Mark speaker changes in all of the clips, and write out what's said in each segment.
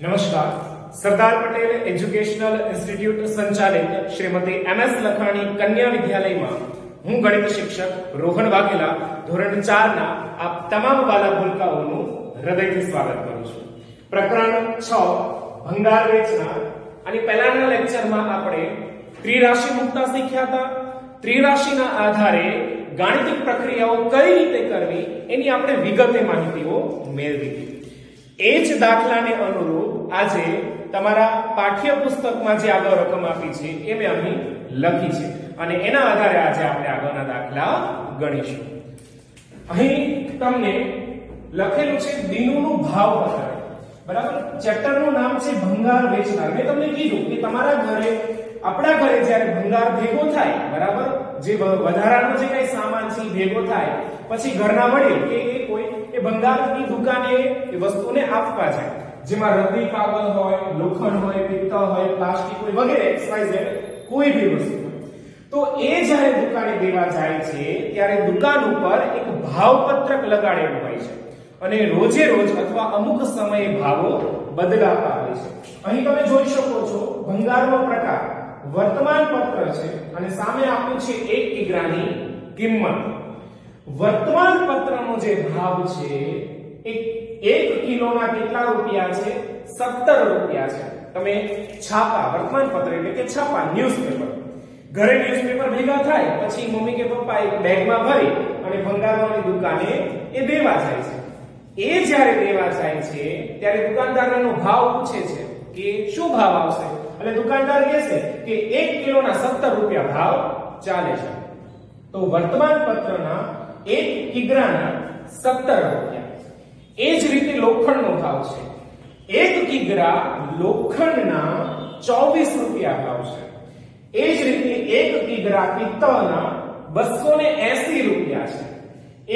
Speaker 1: નમસ્કાર. Sardar Patel educational institute સંચાલિત Shrimati MS લખાણી કન્યા વિદ્યાલયમાં હું ગણિત શિક્ષક રોહન વાઘેલા ધોરણ 4 ના આપ તમામ વાલા ભૂલકાઓનું હૃદયથી સ્વાગત કરું છું. પ્રકરણ 6 ભંગાર વેચનાર. અને પહેલાના લેક્ચરમાં આપણે ત્રિરાશિ મુક્તા શીખ્યા હતા. ત્રિરાશિના આધારે ગાણિતિક પ્રક્રિયાઓ કઈ રીતે કરવી એની આપણે વિગતે માહિતીઓ મેળવી હતી. એ જ દાખલાને અનુરૂપ આજે તમારા પાઠ્યપુસ્તકમાં જે આગળ રકમ આપી છે એ મેં અહીં લખી છે અને એના આધારે આજે આપણે આગળના દાખલા ગણીશું. અહીં તમને લખેલું છે દિનુનું ભાવપત્ર. બરાબર. ચેપ્ટરનું નામ છે ભંગાર વેચનાર. મેં તમને કીધું કે તમારા ઘરે આપણા ઘરે જ્યારે ભંગાર ભેગો થાય, બરાબર, જે વધારાનો જે કઈ સામાન છે ભેગો થાય પછી ઘરના વડીલ કે કોઈ એ ભંગારની દુકાને એ વસ્તુને આપવા જાય, જેમાં રદ્દી કાગળ હોય, લોખંડ હોય, પિત્તળ હોય, પ્લાસ્ટિક હોય વગેરે XYZ કોઈ બી વસ્તુ હોય. તો એ જ્યારે દુકાને દેવા જાય છે ત્યારે દુકાન ઉપર એક ભાવપત્રક લગાડેલું હોય છે અને રોજે રોજ અથવા અમુક સમયે ભાવો બદલાતા હોય છે. અહીં તમે જોઈ શકો છો ભંગારનો પ્રકાર વર્તમાન પત્ર છે અને સામે આપ્યું છે 1 કિગ્રાની કિંમત. વર્તમાન પત્રનો જે ભાવ છે એ 1 કિલોના કેટલા રૂપિયા છે? 17 રૂપિયા છે. તમે છાપા, વર્તમાન પત્ર એટલે કે છાપા, ન્યૂઝપેપર, ઘરે ન્યૂઝપેપર ભેગા થાય પછી મમ્મી કે પપ્પા એક બેગમાં ભરી અને ભંગારવાની દુકાને એ દેવા જાય છે. એ જ્યારે દેવા જાય છે ત્યારે દુકાનદારનો ભાવ પૂછે છે કે શું ભાવ આવશે, અને દુકાનદાર કહે છે કે 1 કિલોના 17 રૂપિયા ભાવ ચાલે છે. તો વર્તમાન પત્રના 1 કિગ્રાના 17 રૂપિયા. એ જ રીતે લોખંડનો ભાવ છે. 1 કિગ્રા લોખંડના 24 રૂપિયા ભાવ છે. એ જ રીતે 1 કિગ્રા પિત્તળના 280 રૂપિયા છે.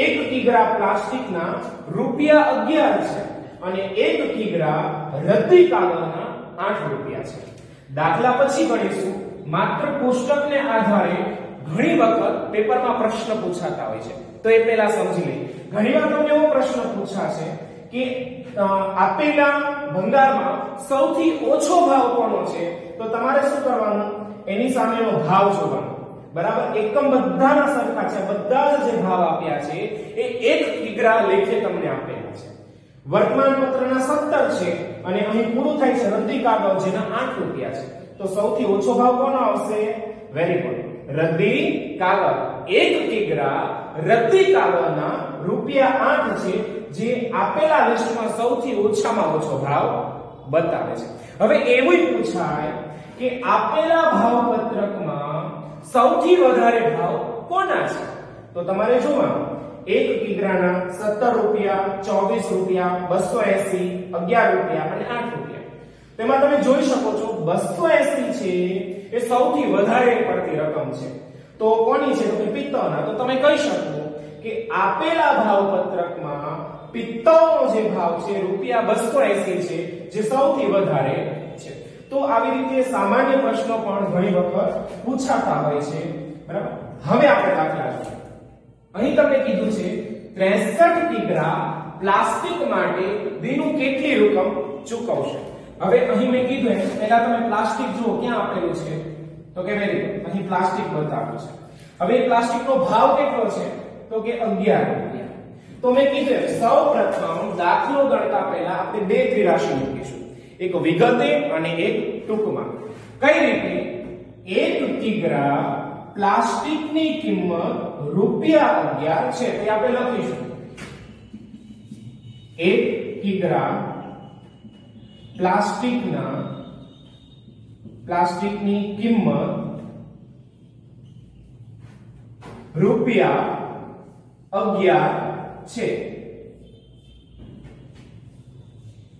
Speaker 1: 1 કિગ્રા પ્લાસ્ટિકના રૂપિયા 11 છે અને 1 કિગ્રા રદ્દી કાગળના 8 રૂપિયા છે. દાખલા પછી ગણીશું. માત્ર કોષ્ટકને આધારે ઘણી વખત પેપરમાં પ્રશ્ન પૂછાતા હોય છે, તો એ પહેલા સમજી લઈએ. ઘણીવાર તમને એવો પ્રશ્ન પૂછાશે કે આપેલા ભંગારમાં સૌથી ઓછો ભાવ કોનો છે, તો તમારે શું કરવાનું? એની સામેનો ભાવ જોવાનો. બરાબર. એકમ બધાના સરખા છે, બધા જે ભાવ આપ્યા છે એ 1 કિગ્રા લેખે તમને આપેલા છે. વર્તમાન પત્રના 17 છે અને અહીં પૂરું થાય છે રદ્દી કાગળ જેના 8 રૂપિયા છે. તો સૌથી ઓછો ભાવ કોનો આવશે? વેરી ગુડ, રદ્દી કાગળ. 1 કિગ્રા રદ્દી કાગળના રૂપિયા 8 છે, જે આપેલા લિસ્ટમાં સૌથી ઓછામાં ઓછો ભાવ બતાવે છે. હવે એવું પૂછાય કે આપેલા ભાવપત્રકમાં સૌથી વધારે ભાવ કોના છે? તો તમારે જોવાનું 1 કિગ્રાના 17 રૂપિયા, 24 રૂપિયા, 280, 11 રૂપિયા અને 8 રૂપિયા. તેમાં તમે જોઈ શકો છો 280 છે એ સૌથી વધારે પડતી રકમ છે. તો કોની છે? તો પિત્તળના. તો તમે કહી શકો કે આપેલા ભાવપત્રકમાં પિત્તળનો જે ભાવ છે રૂપિયા 280 છે, જે સૌથી વધારે છે. તો આવી રીતે સામાન્ય પ્રશ્નો પણ ઘણી વખત પૂછાતા હોય છે. બરાબર. હવે આપણે દાખલા જોઈએ. અહીં તમને કીધું છે 63 કિગ્રા પ્લાસ્ટિક માટે દિનુ કેટલી રકમ ચૂકવશે. હવે અહીં મેં કીધું એમ પહેલા તમે પ્લાસ્ટિક જુઓ ક્યાં આપેલું છે, તો કે વેરી ગુડ, અહીં પ્લાસ્ટિક બતાવ્યું છે. હવે પ્લાસ્ટિકનો ભાવ કેટલો છે? તો કે 11 રૂપિયા. તો મેં કીધું સૌપ્રથમ દાખલો ગણતા પહેલા આપણે બે ત્રિરાશિ મૂકીશું, એક વિગતે અને એક ટૂંકમાં. કઈ રીતે? 1 કિગ્રા પ્લાસ્ટિકની કિંમત રૂપિયા 11 છે, તે આપણે લખીશું. 1 કિગ્રા પ્લાસ્ટિકની કિંમત રૂપિયા 11 છે.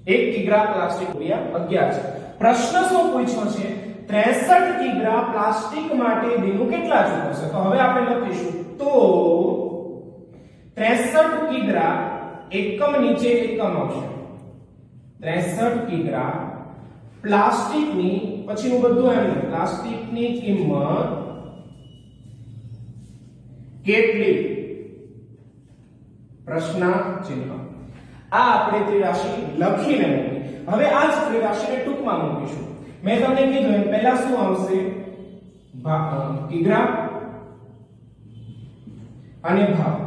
Speaker 1: 1 કિગ્રા પ્લાસ્ટિક રૂપિયા 11 છે. પ્રશ્ન શું પૂછ્યો છે? 63 કિગ્રા પ્લાસ્ટિક માટે દિનુ કેટલા ચૂકવશે? તો હવે આપણે લખીશું તો 63 કિગ્રા એકમ નીચે એકમ આવશે. 63 કિગ્રા પ્લાસ્ટિકની પછીનું બધું એમ પ્લાસ્ટિકની કિંમત કેટલી? પ્રશ્ન ચિહ્ન. આ આપણે ત્રિરાશિ લખીને મૂકી. હવે આ જ ત્રિરાશિને ટૂંકમાં મૂકીશું. મેં તમને કીધું એમ પહેલા શું આવશે? કિગ્રા અને ભાવ.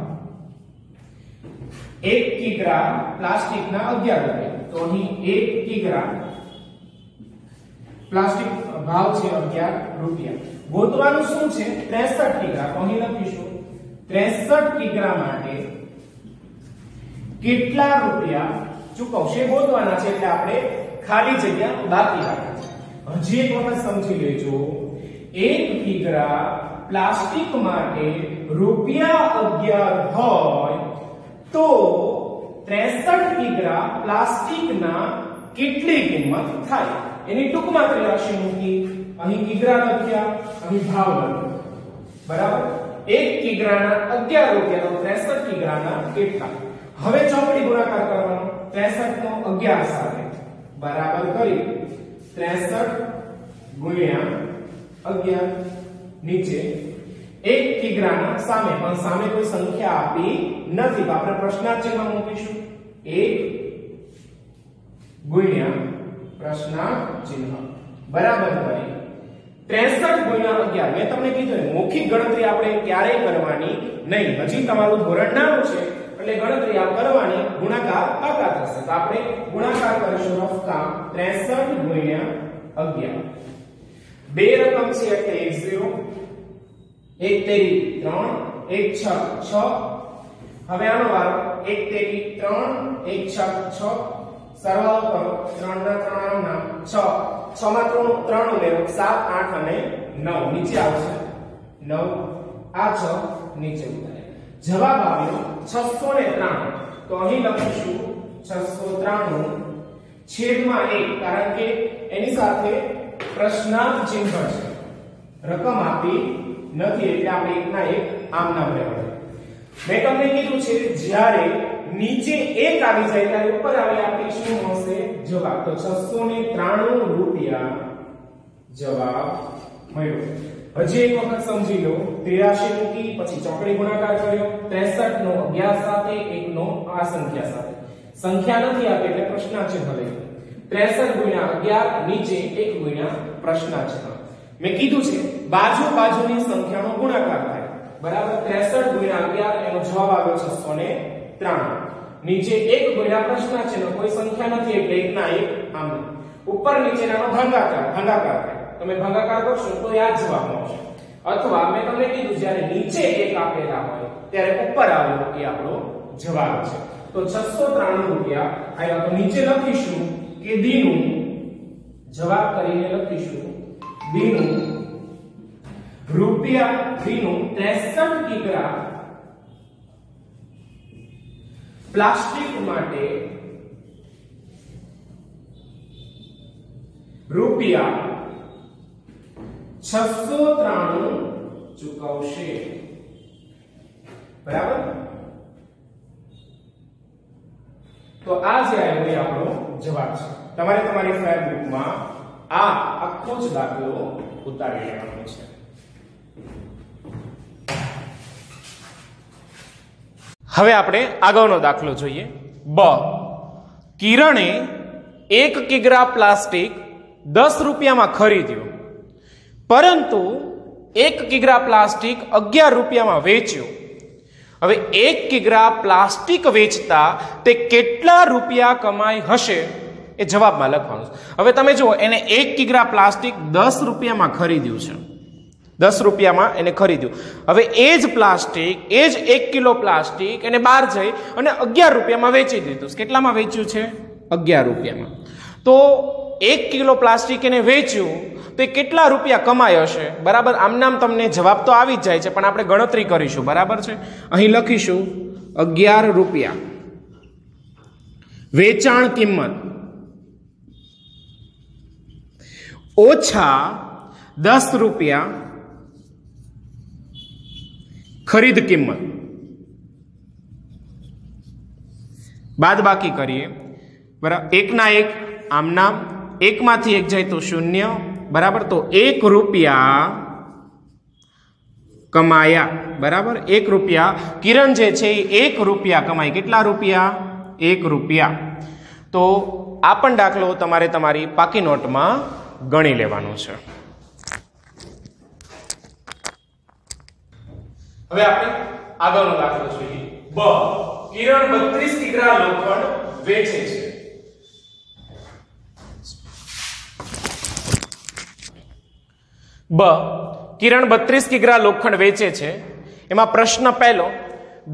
Speaker 1: 1 કિગ્રા પ્લાસ્ટિકના 11 રૂપિયા. તો અહીં 1 કિગ્રા પ્લાસ્ટિક ભાવ છે 11 રૂપિયા. ગોતવાનું શું છે? 63 કિગ્રા. તો અહીં લખીશું 63 કિગ્રા માટે કેટલા રૂપિયા ચૂકવશે ગોતવાના છે. એટલે આપણે ખાલી જગ્યા બાકી રાખી છે. હજી એક વખત સમજી લેજો. 1 કિગ્રા પ્લાસ્ટિક માટે રૂપિયા 11 હોય તો 63 કિગ્રા પ્લાસ્ટિકના કેટલી કિંમત થાય? એની ટૂંકમાં ત્રિરાશિ મૂકી. અહીં કિગ્રા લખ્યા, અહીં ભાવ લખ્યો. બરાબર? 1 કિગ્રાના 11 રૂપિયા તો 63 કિગ્રાના કેટલા? હવે ચોકડી ગુણાકાર કરવાનો. 63 નો 11 સાથે બરાબર કરી 63 ગુણ્યા 11 નીચે 1 કિગ્રાના સામે, પણ સામે કોઈ સંખ્યા આપી નથી તો આપણે પ્રશ્નાર્થ ચિહ્ન મૂકીશું. 1 ગુણ્યા પ્રશ્નાર્થ ચિહ્ન બરાબર કરી 63 ગુણ્યા 11. મેં તમને કીધું મૌખિક ગણતરી આપણે ક્યારેય કરવાની નહીં. હજી તમારું ધોરણ નાનું છે એટલે ગણતરી આપ કરવાની, ગુણાકાર બાકાત થશે. તો આપણે ગુણાકાર કરીશું રફકા 63 ગુણ્યા 11. બે રકમ છે એટલે 10, 1 તેરી 3, 1 6 6. હવે આનો વારો 1 તેરી 3, 1 6 6. સરવાળો કરો 3 ના 3 6. 6 માં 3 ઉમેરો 7 8 અને 9 નીચે આવશે 9. આ 6 નીચે ઉતારે. જવાબ આવ્યો 693. તો અહીં લખીશું 693 છેદમાં 1, કારણ કે એની સાથે પ્રશ્નાર્થ ચિહ્ન છે. રકમ આપી નથી એટલે આપણે એકના એક આમ નામ લેવાનું. મેં તમને કીધું છે જ્યારે નીચે 1 આવી જાય ત્યારે ઉપર આવે આપણે શું મળશે? જવાબ. તો 693 રૂપિયા જવાબ મળ્યો. હજી એક વખત સમજી લો. 83 મૂકી, પછી ચોકડી ગુણાકાર કર્યો. 63 નો 11 સાથે, 1 નો આ સંખ્યા સાથે. સંખ્યા નથી આપી એટલે પ્રશ્નાર્થ ચિહ્ન લઈ. 63 ગુણ્યા 11 નીચે 1 ગુણ્યા પ્રશ્નાર્થ ચિહ્ન. મેં કીધું છે બાજુ બાજુની સંખ્યાનો ગુણાકાર થાય. બરાબર? 63 ગુણ્યા 11 એનો જવાબ આવ્યો 693. નીચે 1 ગુણ્યા પ્રશ્નાર્થ ચિહ્ન, કોઈ સંખ્યા નથી એટલે 1 ના 1 આમ. ઉપર નીચેનાનો ભાગાકાર થાય. તમે ભાગાકાર કરશો તો આ જવાબ મળશે. અથવા મેં તમને કીધું જ્યારે નીચે 1 આપેલા હોય ત્યારે ઉપર આવેલો એ આપણો જવાબ છે. તો 693 રૂપિયા આવ્યા. તો નીચે લખીશું કે દીનું જવાબ કરીને લખીશું દીનું રૂપિયા દીનું 63 કિગ્રા પ્લાસ્ટિક માટે રૂપિયા 693 ચૂકવશે. બરાબર? તો આ જે આવ્યો એ આપણો જવાબ છે. તમારે તમારી ફાઇલ બુકમાં આ આખો જ દાખલો ઉતારી લેવાનો છે. હવે આપણે આગળનો દાખલો જોઈએ. બ. કિરણે 1 કિગ્રા પ્લાસ્ટિક 10 રૂપિયામાં ખરીદ્યું, પરંતુ 1 કિગ્રા પ્લાસ્ટિક 11 રૂપિયામાં વેચ્યું. હવે 1 કિગ્રા પ્લાસ્ટિક વેચતા તે કેટલા રૂપિયા કમાઈ હશે એ જવાબમાં લખવાનું છે. હવે તમે જુઓ, એને 1 કિગ્રા પ્લાસ્ટિક 10 રૂપિયામાં ખરીદ્યું છે. 10 રૂપિયામાં એને ખરીદ્યું. હવે એ જ પ્લાસ્ટિક, એ જ 1 કિલો પ્લાસ્ટિક એને બહાર જઈ અને 11 રૂપિયામાં વેચી દીધું. કેટલામાં વેચ્યું છે? 11 રૂપિયામાં. તો 1 કિલો પ્લાસ્ટિક એને વેચ્યું તો એ કેટલા રૂપિયા કમાય હશે? બરાબર? આમ નામ તમને જવાબ તો આવી જ જાય છે, પણ આપણે ગણતરી કરીશું. બરાબર છે? અહીં લખીશું 11 રૂપિયા વેચાણ કિંમત ઓછા 10 રૂપિયા ખરીદ કિંમત. બાદ બાકી કરીએ. બરાબર? 1 ના 1 આમ નામ, 1 માંથી 1 જાય તો 0. બરાબર? તો 1 રૂપિયા કમાયા. બરાબર? 1 રૂપિયા કિરણ જે છે એ 1 રૂપિયા કમાય. કેટલા રૂપિયા? 1 રૂપિયા। તો આ પણ દાખલો તમારે તમારી પાકી નોટમાં ગણી લેવાનો છે। હવે આપણે આગળનો દાખલો જોઈએ। બ કિરણ 32 કિગ્રા લોખંડ વેચે છે। બ કિરણ 32 કિગ્રા લોખંડ વેચે છે। એમાં પ્રશ્ન પહેલો,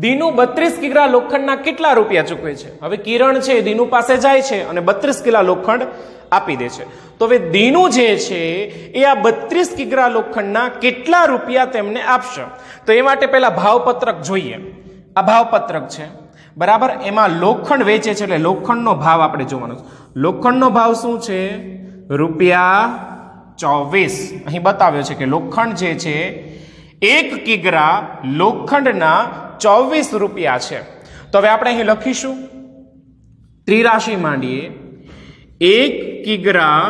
Speaker 1: દીનુ 32 કિગ્રા લોખંડના કેટલા રૂપિયા ચૂકવે છે? હવે કિરણ છે દીનુ પાસે જાય છે અને 32 કિગ્રા લોખંડ આપી દે છે। તો હવે દીનુ જે છે એ આ 32 કિગ્રા લોખંડના કેટલા રૂપિયા તેમને આપશે? તો એ માટે પહેલા ભાવપત્રક જોઈએ। આ ભાવપત્રક છે, બરાબર। એમાં લોખંડ વેચે છે એટલે લોખંડનો ભાવ આપણે જોવાનો છે। લોખંડનો ભાવ શું છે? ₹24। અહીં બતાવ્યો છે કે લોખંડ જે છે 1 કિગ્રા લોખંડના 24 રૂપિયા છે। તો હવે આપણે અહીં લખીશું, ત્રિરાશિ માંડીએ। 1 કિગ્રા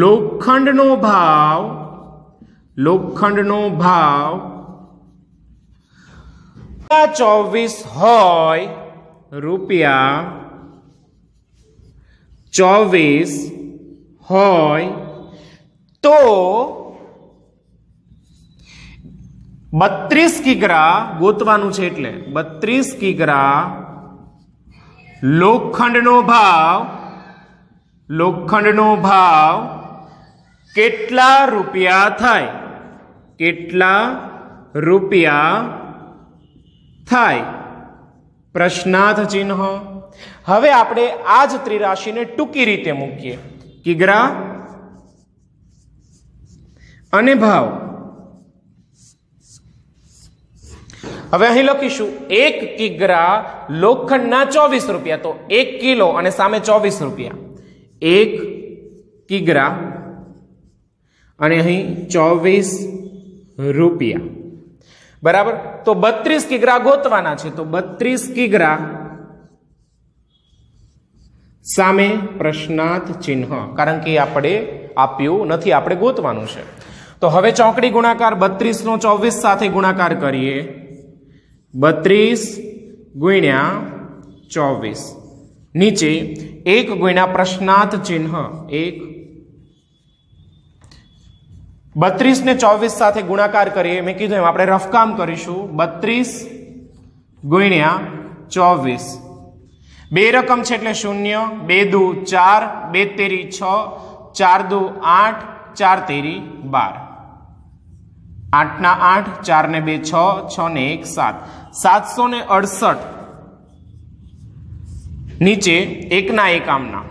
Speaker 1: લોખંડનો ભાવ 24 હોય, રૂપિયા 24 હોય તો 32 કિગ્રા ગોતવાનું છે। એટલે 32 કિગ્રા લોખંડનો ભાવ કેટલા રૂપિયા થાય? કેટલા રૂપિયા થાય? પ્રશ્નાર્થ ચિહ્ન। હવે આપણે આ જ ત્રિરાશિને ટૂંકી રીતે મૂકીએ। કિગ્રા અને ભાવ। હવે અહીં લખીશું 1 કિગ્રા લોખંડના 24 રૂપિયા। તો 1 કિલો અને સામે 24 રૂપિયા। 1 કિગ્રા અને અહીં 24 રૂપિયા, બરાબર। તો 32 કિગ્રા ગોતવાના છે। તો 32 કિગ્રા સામે પ્રશ્નાર્થ ચિહ્ન, કારણ કે આપણે આપ્યું નથી, આપણે ગોતવાનું છે। તો હવે ચોકડી ગુણાકાર 32 નો 24 સાથે ગુણાકાર કરીએ। 32 ગુણ્યા 24 નીચે 1 ગુણ્યા પ્રશ્નાર્થ ચિહ્ન 1। 32 ને 24 સાથે ગુણાકાર કરીએ। મેં કીધું એમ આપણે રફકામ કરીશું। 32 ગુણ્યા 24, બે રકમ છે એટલે 0, 2 દુ 4, 2 તેરી 6, 4 દુ 8, 4 તેરી 12, 8 ના 8, 4 ને 2 6, 6 ને 1 7, 768 નીચે 1 ના 1 આમના।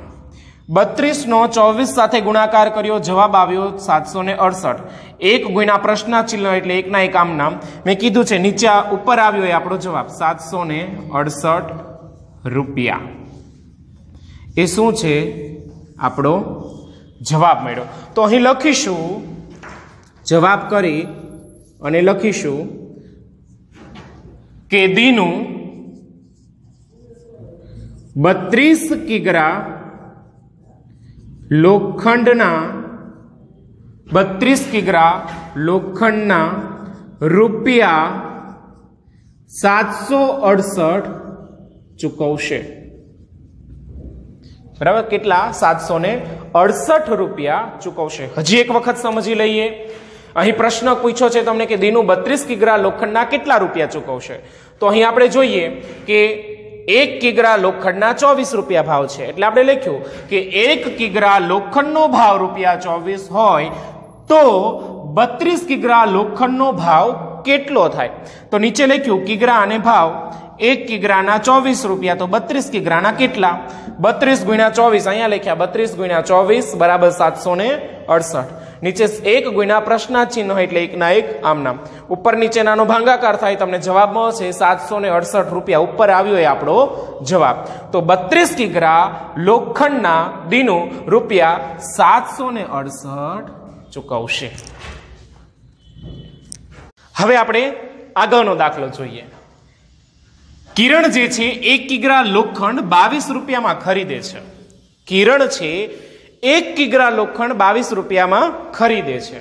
Speaker 1: 32 નો 24 સાથે ગુણાકાર કર્યો, જવાબ આવ્યો 768। 1 ગુણ્યા પ્રશ્નાર્થ ચિહ્ન એટલે 1 ના 1 આમના। મેં કીધું છે નીચે ઉપર આવ્યો એ આપણો જવાબ 768 રૂપિયા। એ શું છે? આપણો જવાબ મળ્યો। તો અહીં લખીશું, જવાબ કરી અને લખીશું કે દીનુ 32 કિગ્રા લોખંડના રૂપિયા 768 ચૂકવશે, બરાબર। કેટલા? 768 રૂપિયા ચૂકવશે। હજી એક વખત સમજી લઈએ। અહીં પ્રશ્ન પૂછ્યો છે તમને કે દીનુ 32 કિગ્રા લોખંડના કેટલા રૂપિયા ચૂકવશે? તો અહીં આપણે જોઈએ કે 1 કિગ્રા લોખંડના 24 રૂપિયા ભાવ છે, એટલે આપણે લખ્યું કે 1 કિગ્રા લોખંડનો ભાવ ₹24 હોય તો 32 કિગ્રા લોખંડનો ભાવ કેટલો થાય? તો નીચે લખ્યું કિગ્રા અને ભાવ। 1 કિગ્રાના 24 રૂપિયા તો 32 કિગ્રાના કેટલા? 32 ગુણ્યા 24 અહીંયા લખ્યા, 32 ગુણ્યા 24 બરાબર 768। નીચે 1 ગુણ્યા પ્રશ્નાર્થ ચિહ્ન એટલે 1 ના 1 આમના। ઉપર નીચેનાનો ભાગાકાર થાય, તમને જવાબ મળશે 768 રૂપિયા। ઉપર આવ્યો એ આપણો જવાબ। તો 32 કિગ્રા લોખંડના દીનુ રૂપિયા 768 ચૂકવશે। હવે આપણે આગળનો દાખલો જોઈએ। કિરણ જે છે 1 કિગ્રા લોખંડ 22 રૂપિયામાં ખરીદે છે। કિરણ છે 1 કિગ્રા લોખંડ 22 રૂપિયામાં ખરીદે છે,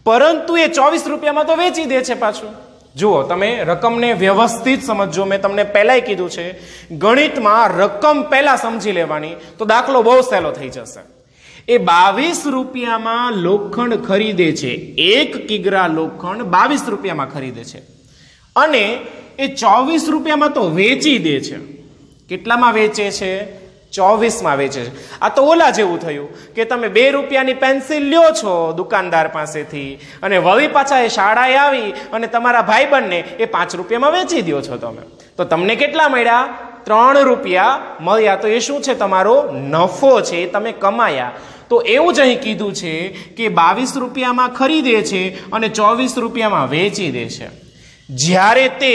Speaker 1: પરંતુ એ 24 રૂપિયામાં તો વેચી દે છે પાછું। જુઓ, તમે રકમને વ્યવસ્થિત સમજો. મેં તમને પહેલાય કીધું છે, ગણિતમાં રકમ પહેલા સમજી લેવાની તો દાખલો બહુ સહેલો થઈ જશે. એ 22 રૂપિયામાં લોખંડ ખરીદે છે, 1 કિગ્રા લોખંડ 22 રૂપિયામાં ખરીદે છે અને એ 24 રૂપિયામાં તો વેચી દે છે. કેટલામાં વેચે છે? 24માં વેચે છે. આ તો ઓલા જેવું થયું કે તમે 2 રૂપિયાની પેન્સિલ લ્યો છો દુકાનદાર પાસેથી અને વળી પાછા એ શાળાએ આવી અને તમારા ભાઈબંધને એ 5 રૂપિયામાં વેચી દો છો તમે. તો તમને કેટલા મળ્યા? 3 રૂપિયા મળ્યા. તો એ શું છે? તમારો નફો છે, એ તમે કમાયા. તો એવું જ અહીં કીધું છે કે 22 રૂપિયામાં ખરીદે છે અને 24 રૂપિયામાં વેચી દે છે. જ્યારે તે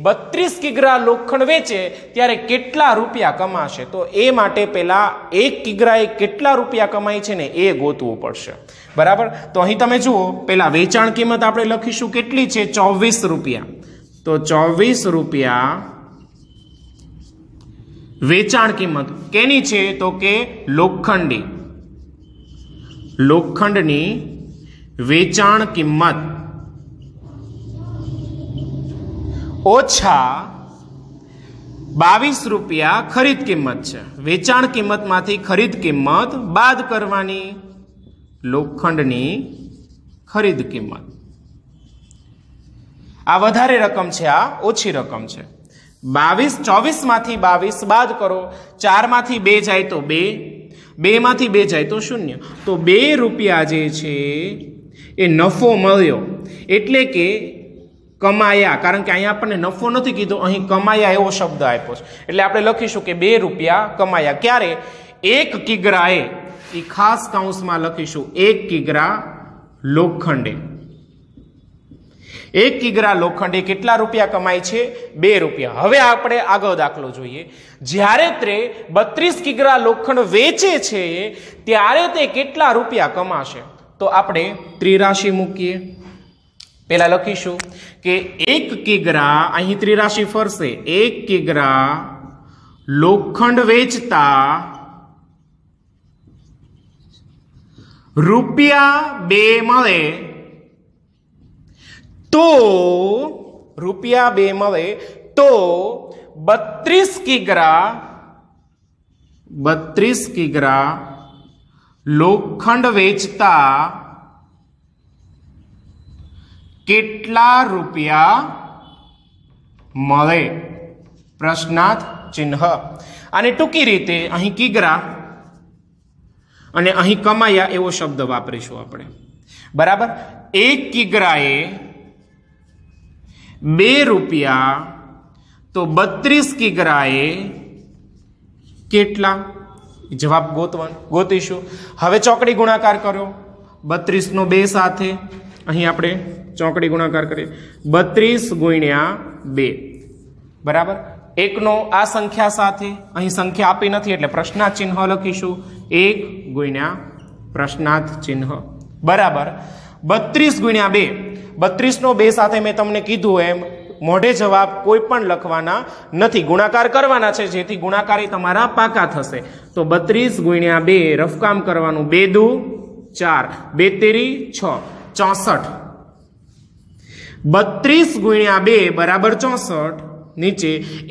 Speaker 1: 32 કિગ્રા લોખંડ વેચે ત્યારે કેટલા રૂપિયા કમાશે? તો એ માટે પહેલા 1 કિગ્રાએ કેટલા રૂપિયા કમાય છે ને એ ગોતવું પડશે. બરાબર? તો અહીં તમે જુઓ, પહેલા વેચાણ કિંમત આપણે લખીશું કેટલી છે? 24 રૂપિયા. તો 24 રૂપિયા વેચાણ કિંમત કેની છે? તો કે લોખંડની વેચાણ કિંમત ઓછા 22 રૂપિયા ખરીદ કિંમત છે. વેચાણ કિંમતમાંથી ખરીદ કિંમત બાદ કરવાની. લોખંડની ખરીદ કિંમત આ વધારે રકમ છે, આ ઓછી રકમ છે. 24 માંથી 22 બાદ કરો, 4 માંથી 2 જાય તો 2, 2 માંથી 2 જાય તો 0. તો 2 રૂપિયા જે છે એ નફો મળ્યો, એટલે કે કમાયા. કારણ કે અહીંયા આપણને નફો નથી કીધો, અહીં કમાયા એવો શબ્દ આપ્યો છે. એટલે આપણે લખીશું કે 2 રૂપિયા કમાયા. ક્યારે? 1 કિગ્રાએ, એ ખાસ કૌંસમાં લખીશું, 1 કિગ્રા લોખંડે. 1 કિગ્રા લોખંડે કેટલા રૂપિયા કમાય છે? 2 રૂપિયા. હવે આપણે આગળ દાખલો જોઈએ. જ્યારે તે 32 કિગ્રા લોખંડ વેચે છે ત્યારે તે કેટલા રૂપિયા કમાશે? તો આપણે ત્રિરાશી મૂકીએ. પહેલા લખીશું કે 1 કિગ્રા, અહીં ત્રિરાશી ફરશે, 1 કિગ્રા લોખંડ વેચતા રૂપિયા 2 મળે તો રૂપિયા 2 મળે તો 32 કિગ્રા લોખંડ વેચતા કેટલા રૂપિયા મળે? પ્રશ્નાર્થ ચિહ્ન. અને ટૂંકી રીતે અહીં કિગ્રા અને અહીં કમાયા એવો શબ્દ વાપરીશું આપણે. બરાબર? 1 કિગ્રાએ 2 રૂપિયા, તો 32 કિગ્રાએ કેટલા? જવાબ ગોતીશું. હવે ચોકડી ગુણાકાર કરો. 32 નો 2 સાથે અહીં આપણે ચોકડી ગુણાકાર કરીએ. 32 ગુણ્યા 2. બરાબર? 1 નો આ સંખ્યા સાથે, અહીં સંખ્યા આપી નથી એટલે પ્રશ્નાર્થ ચિહ્ન લખીશું. 1 ગુણ્યા પ્રશ્નાર્થ ચિહ્ન. બરાબર? 32 ગુણ્યા 2. 32 નો 2 સાથે મેં તમને કીધું એમ મોઢે જવાબ કોઈ પણ લખવાના નથી, ગુણાકાર કરવાના છે, જેથી ગુણાકારી તમારા પાકા થશે. તો 32 ગુણ્યા 2 રફકામ કરવાનું. 2 દુ 4, 2 તેરી 6, 64. 32 ગુણ્યા 2 બરાબર 64. નીચે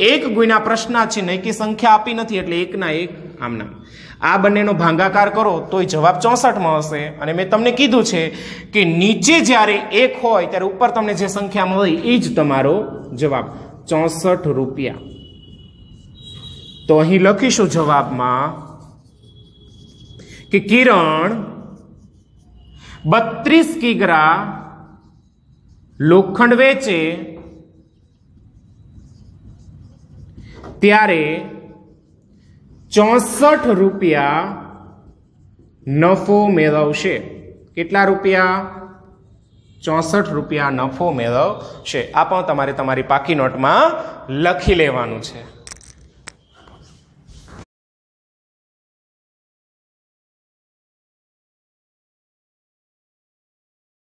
Speaker 1: 1 ગુણ્યા પ્રશ્નાર્થ ચિહ્ન, એકી સંખ્યા આપી નથી એટલે 1 ના 1 આમના. આ બંનેનો ભાગાકાર કરો તોય જવાબ 64 માં હશે. અને મેં તમને કીધું છે કે નીચે જ્યારે 1 હોય ત્યારે ઉપર તમને જે સંખ્યા મળી એ જ તમારો જવાબ. 64 રૂપિયા. તો અહીં લખીશું જવાબમાં કે કિરણ 32 કિગ્રા લોખંડ વેચે ત્યારે 64 રૂપિયા નફો મેળવશે. કેટલા રૂપિયા? 64 રૂપિયા નફો મેળવશે. આ પણ તમારે તમારી પાકી નોટમાં લખી લેવાનું છે.